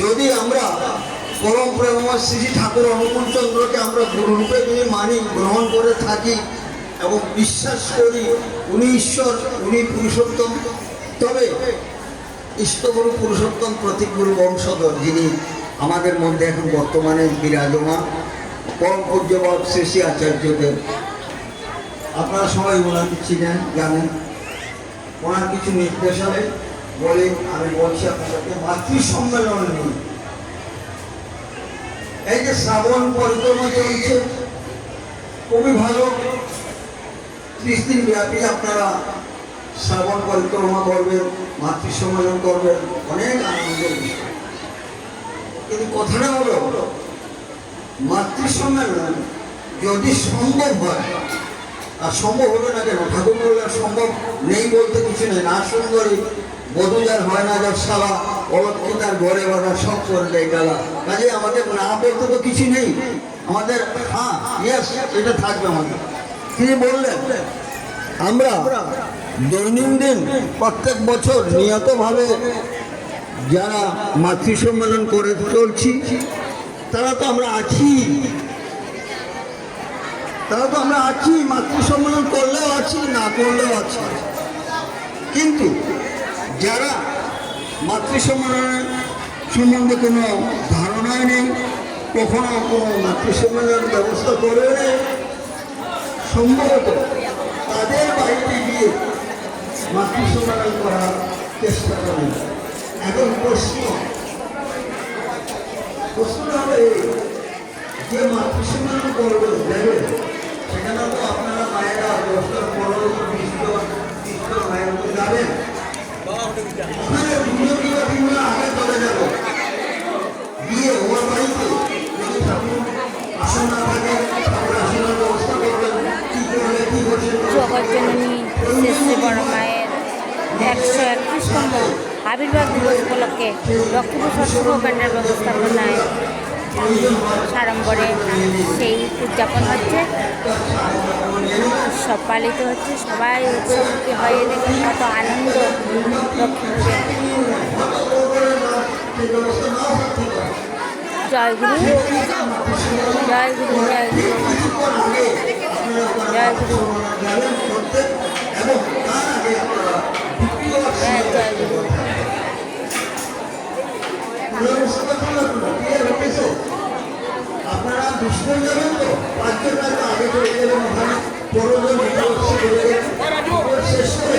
যদি আমরা পরম প্রেমময় শ্রী ঠাকুর অনুকূল চন্দ্রকে আমরা গুরুরূপে যদি মানি, গ্রহণ করে থাকি এবং বিশ্বাস করি উনি ঈশ্বর, উনি পুরুষোত্তম, তবে ইষ্টগুরু পুরুষোত্তম প্রতীকগুরু বংশধর যিনি আমাদের মধ্যে এখন বর্তমানে বিরাজমান, পরম পূজ্যবাদ শ্রী আচার্যদেব। আপনারা সবাই ওনাকে চিনেন, জানেন। ওনার কিছু নির্দেশনে বলে আমি বলছি আপনাদেরকে মাতৃ সম্মেলন নিয়ে। এই যে শ্রাবণ পরিক্রমা চলছে, খুবই ভালো। 30 দিন ব্যাপী আপনারা শ্রাবণ পরিক্রমা করবেন, মাতৃ সম্মেলন করবেন, অনেক আনন্দের বিষয়। কিন্তু কথাটা হলো মাতৃ সম্মেলন যদি সম্ভব হয়, আর সম্ভব হবে না কেন, ঠাকুর বললে সম্ভব নেই বলতে কিছু নেই। না সুন্দরী বধূ যার হয় না, যার শালা অলক্ষী তার ঘরে বাঁধা সব করলে গালা। কাজে আমাদের না বলতে তো কিছু নেই, আমাদের হ্যাঁ ইয়েস এটা থাকবে আমাদের। তিনি বললেন আমরা দৈনন্দিন প্রত্যেক বছর নিয়তভাবে যারা মাতৃ সম্মেলন করে চলছি, তারা তো আমরা আছি, মাতৃ সম্মেলন করলেও আছি, না করলেও আছি। কিন্তু যারা মাতৃ সম্মেলনের সম্বন্ধে কোনো ধারণাই নেই, কখনো কোনো মাতৃ সম্মেলনের ব্যবস্থা করে নেই, সম্ভবত তাদের বাড়িতে গিয়ে মাতৃ সম্মেলন করার চেষ্টা করেন। এখন প্রশ্নটা হবে যে মাতৃ সম্মেলন করবে দেবে, সেখানে তো আপনারা মায়েরা 10 15 20 মায়ের মধ্যে যাবেন, ওখানে দুজন আগে চলে যাব, গিয়ে ওর বাড়িতে যদি ঠাকুর আসন না থাকে, ঠাকুর আসনের ব্যবস্থা করবেন, কি করবে কি করছে। জগজ্জননী শ্রী শ্রী বড় মায়ের 131তম আবির্ভাব দিবস উপলক্ষে লক্ষ্মীপুর সৎসঙ্গ কেন্দ্রের ব্যবস্থাপনায় সাড়ম্বরে সেই উদযাপন হচ্ছে, উৎসব পালিত হচ্ছে। সবাই উৎসবকে হয়ে দেখেন কত আনন্দ লক্ষ্মীপুরে। জয় গুরু, জয় গুরু, জয় গুরু, জয় গুরু, জয় গুরু। আপনারা দুষ্কর যাবেন তো 5 জন আগে চলে গেলেন, ওখানে 15 জন শেষ করে